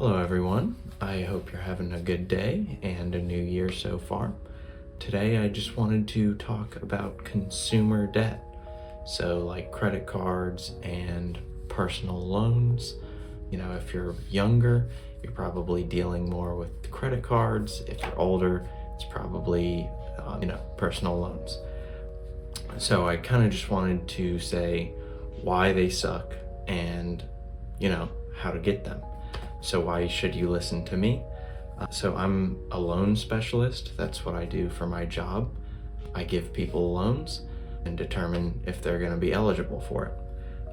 Hello, everyone. I hope you're having a good day and a new year so far. Today, I just wanted to talk about consumer debt. So, like credit cards and personal loans. If you're younger, you're probably dealing more with credit cards. If you're older, it's probably, personal loans. So, I kind of just wanted to say why they suck and, how to get them. So why should you listen to me? So I'm a loan specialist. That's what I do for my job. I give people loans and determine if they're going to be eligible for it.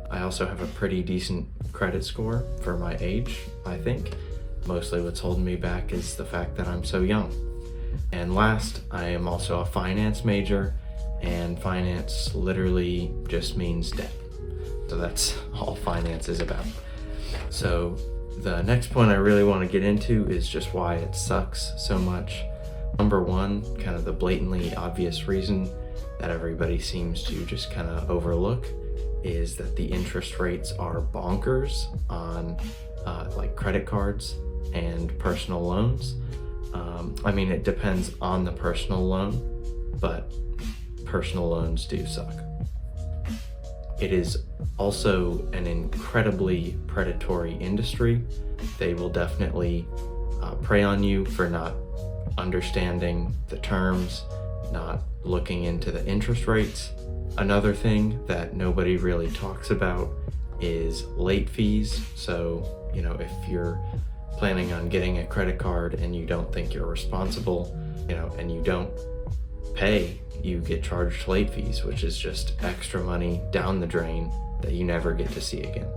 I also have a pretty decent credit score for my age, I think. Mostly what's holding me back is the fact that I'm so young. And last, I am also a finance major, and finance literally just means debt. So that's all finance is about. So the next point I really want to get into is just why it sucks so much. Number one, kind of the blatantly obvious reason that everybody seems to just kind of overlook is that the interest rates are bonkers on like credit cards and personal loans. It depends on the personal loan, but personal loans do suck. It is also an incredibly predatory industry. They will definitely prey on you for not understanding the terms, not looking into the interest rates. Another thing that nobody really talks about is late fees. So, if you're planning on getting a credit card and you don't think you're responsible, and you don't pay, you get charged late fees, which is just extra money down the drain that you never get to see again.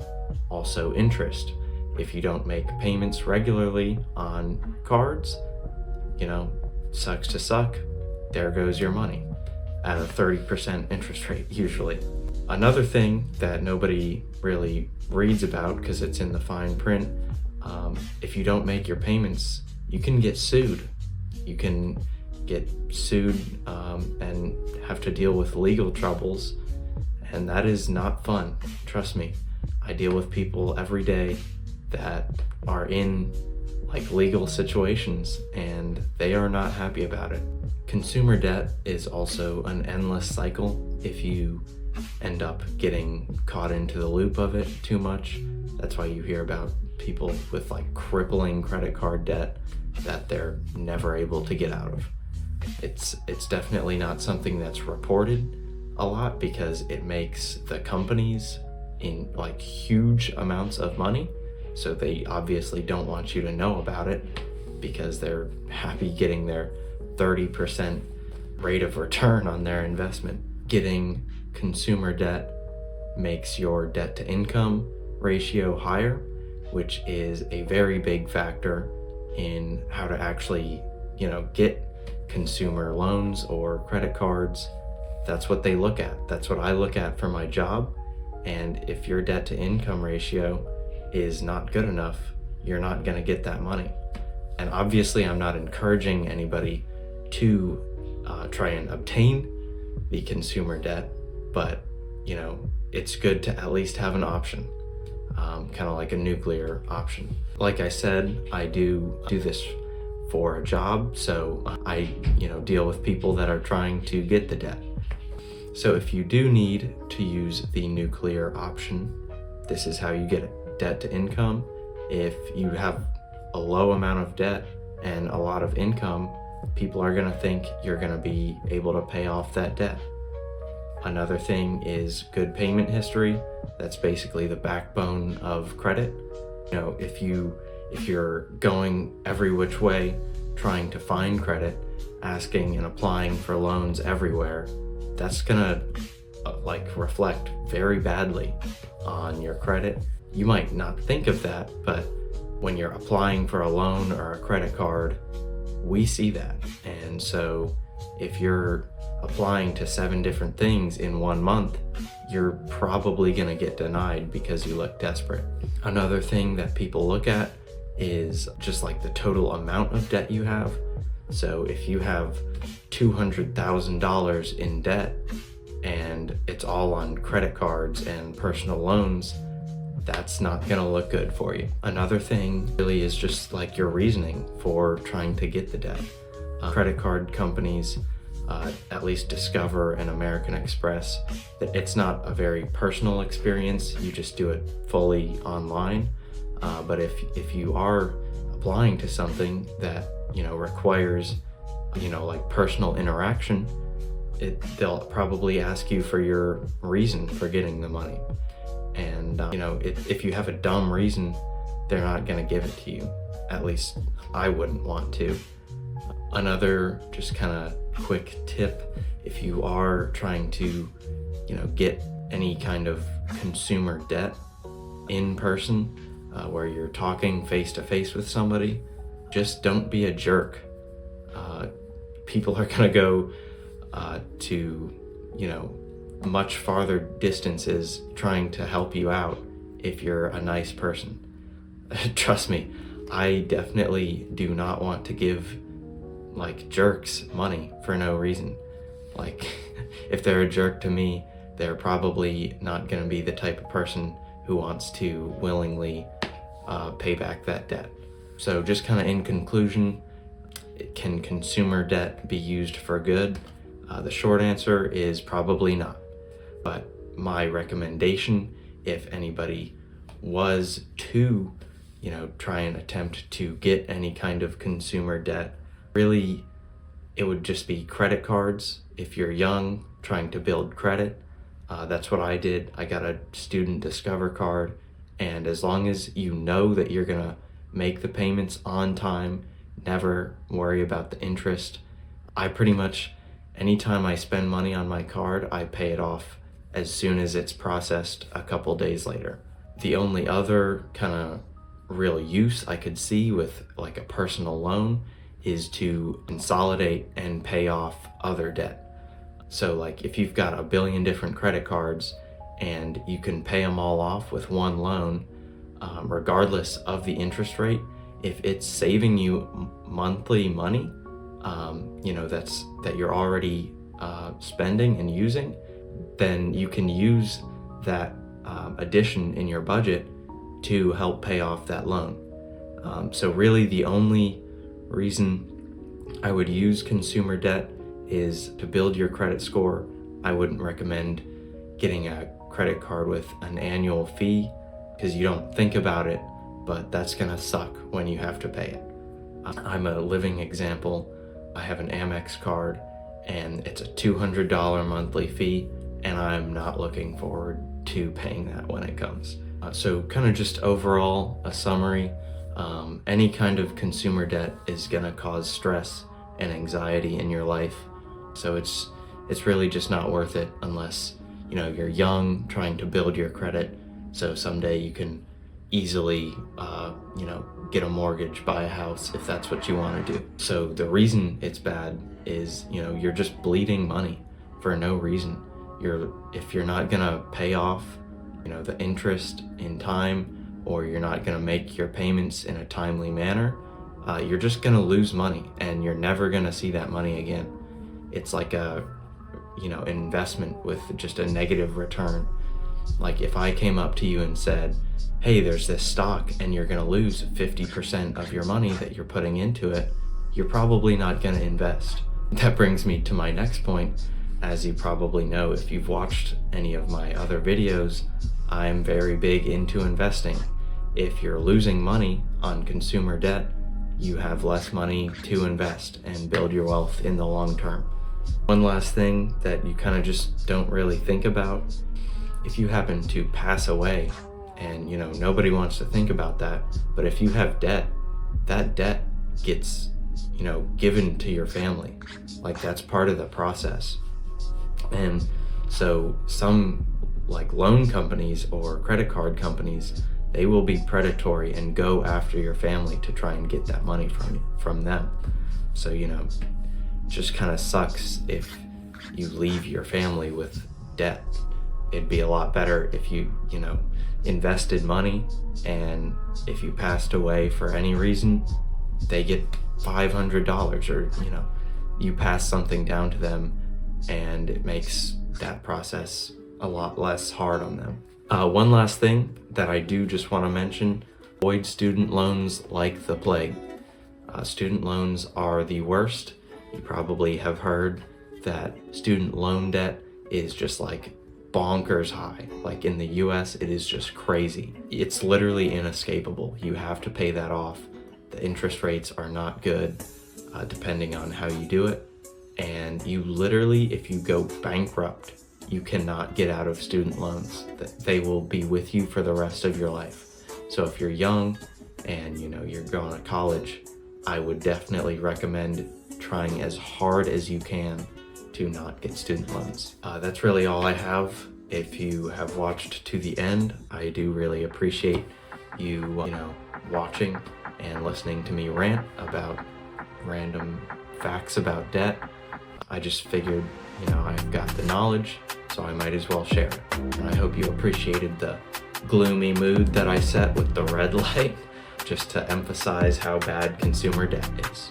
Also, interest. If you don't make payments regularly on cards, sucks to suck, there goes your money at a 30% interest rate usually. Another thing that nobody really reads about because it's in the fine print, if you don't make your payments, you can get sued. You can get sued and have to deal with legal troubles, and that is not fun. Trust me, I deal with people every day that are in legal situations and they are not happy about it. Consumer debt is also an endless cycle if you end up getting caught into the loop of it too much. That's why you hear about people with crippling credit card debt that they're never able to get out of. It's definitely not something that's reported a lot because it makes the companies in huge amounts of money. So they obviously don't want you to know about it because they're happy getting their 30% rate of return on their investment. Getting consumer debt makes your debt to income ratio higher, which is a very big factor in how to actually, get consumer loans or credit cards. That's what they look at. That's what I look at for my job. And if your debt to income ratio is not good enough, you're not going to get that money. And obviously, I'm not encouraging anybody to try and obtain the consumer debt, but it's good to at least have an option, kind of like a nuclear option. Like I said, I do this for a job, so I deal with people that are trying to get the debt. So if you do need to use the nuclear option, this is how you get it. Debt to income. If you have a low amount of debt and a lot of income, people are going to think you're going to be able to pay off that debt. Another thing is good payment history. That's basically the backbone of credit. If you're going every which way trying to find credit, asking and applying for loans everywhere, that's gonna reflect very badly on your credit. You might not think of that, but when you're applying for a loan or a credit card, we see that. And so if you're applying to 7 different things in 1 month, you're probably gonna get denied because you look desperate. Another thing that people look at is just the total amount of debt you have. So if you have $200,000 in debt and it's all on credit cards and personal loans, that's not gonna look good for you. Another thing really is just like your reasoning for trying to get the debt. Credit card companies, at least Discover and American Express, that it's not a very personal experience. You just do it fully online. But if you are applying to something that, requires, like personal interaction, they'll probably ask you for your reason for getting the money. And, if you have a dumb reason, they're not gonna give it to you. At least I wouldn't want to. Another just kind of quick tip, if you are trying to, get any kind of consumer debt in person, where you're talking face to face with somebody, just don't be a jerk. People are gonna go to, much farther distances trying to help you out if you're a nice person. Trust me, I definitely do not want to give like jerks money for no reason. Like if they're a jerk to me, they're probably not going to be the type of person who wants to willingly pay back that debt. So just kind of in conclusion, can consumer debt be used for good? The short answer is probably not. But my recommendation, if anybody was to, try and attempt to get any kind of consumer debt, really, it would just be credit cards. If you're young, trying to build credit, that's what I did. I got a student Discover card, and as long as you know that you're gonna make the payments on time, never worry about the interest. I pretty much, anytime I spend money on my card, I pay it off as soon as it's processed a couple days later. The only other kind of real use I could see with like a personal loan is to consolidate and pay off other debt. So like if you've got a billion different credit cards and you can pay them all off with one loan, regardless of the interest rate, if it's saving you monthly money, that you're already spending and using, then you can use that addition in your budget to help pay off that loan. So really the only reason I would use consumer debt is to build your credit score. I wouldn't recommend getting a credit card with an annual fee because you don't think about it, but that's gonna suck when you have to pay it. I'm a living example. I have an Amex card and it's a $200 monthly fee, and I'm not looking forward to paying that when it comes. So kind of just overall a summary, any kind of consumer debt is gonna cause stress and anxiety in your life. So it's really just not worth it unless, you're young, trying to build your credit. So someday you can easily, get a mortgage, buy a house if that's what you want to do. So the reason it's bad is, you're just bleeding money for no reason. If you're not gonna pay off, the interest in time, or you're not gonna make your payments in a timely manner, you're just gonna lose money and you're never gonna see that money again. It's like a, investment with just a negative return. Like if I came up to you and said, hey, there's this stock and you're gonna lose 50% of your money that you're putting into it, you're probably not gonna invest. That brings me to my next point. As you probably know, if you've watched any of my other videos, I'm very big into investing. If you're losing money on consumer debt, you have less money to invest and build your wealth in the long term. One last thing that you kind of just don't really think about, if you happen to pass away, and nobody wants to think about that, but if you have debt, that debt gets given to your family. Like that's part of the process. And so some like loan companies or credit card companies, they will be predatory and go after your family to try and get that money from them. So just kind of sucks if you leave your family with debt. It'd be a lot better if you invested money, and if you passed away for any reason, they get $500, or you pass something down to them, and it makes that process a lot less hard on them. One last thing that I do just want to mention, avoid student loans like the plague. Student loans are the worst. You probably have heard that student loan debt is just like bonkers high. Like in the US, it is just crazy. It's literally inescapable. You have to pay that off. The interest rates are not good, depending on how you do it. And you literally, if you go bankrupt, you cannot get out of student loans. They will be with you for the rest of your life. So if you're young and you're going to college, I would definitely recommend trying as hard as you can to not get student loans. That's really all I have. If you have watched to the end, I do really appreciate you, watching and listening to me rant about random facts about debt. I just figured, I've got the knowledge, so I might as well share it. And I hope you appreciated the gloomy mood that I set with the red light, just to emphasize how bad consumer debt is.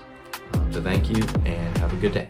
So thank you and have a good day.